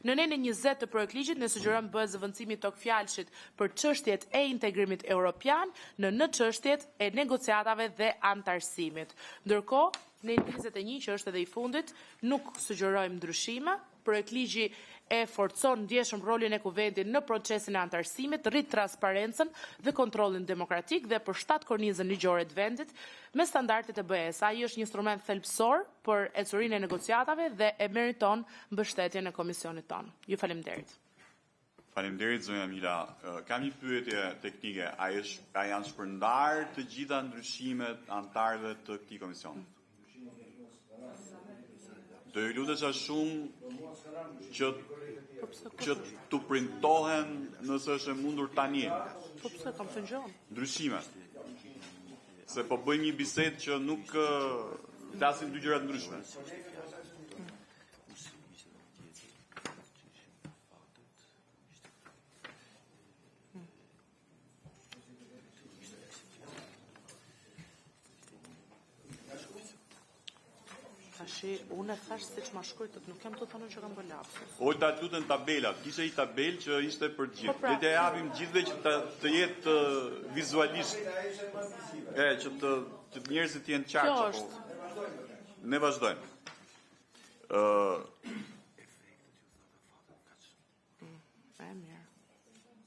Në nenën 20 të projektligjit ne sugjerojmë bëhet zëvendësimi tok fjalshit për çështjet e integrimit evropian në çështjet e negociatave dhe antarësimit. Ndërkohë, në 21 që është edhe i fundit, nuk sugjerojmë ndryshime. Projektligji e forcon ndjeshëm rolin e Kuventit në procesin e antarësimit, rrit transparencën dhe kontrollin demokratik dhe përshtat kornizën ligjore të vendit me standardet e BE-s. Ai është një instrument thelbësor për ecurinë e negociatave dhe e meriton mbështetjen e komisionit tonë. Ju faleminderit. Faleminderit zonja Mila. Kam një pyetje teknike. A janë shpërndar të gjitha ndryshimet antarëve të këtij komisioni? Do ju lutesha shumë që të printohen nëse është e mundur tani. Po pse kam thënë gjë? Ndryshime. Se po bëjmë një bisedë që nuk flasim dy gjëra të ndryshme. Unë e thash siç ma shkruajtët, nuk kam të thënë që kam bërë lapsus. Ojta lutën tabelat, kishte një tabelë që ishte për gjithë. Le të japim gjithëve që të jetë vizualisht. Që të njerëzit jenë qartë. Kjo është. Ne vazhdojmë.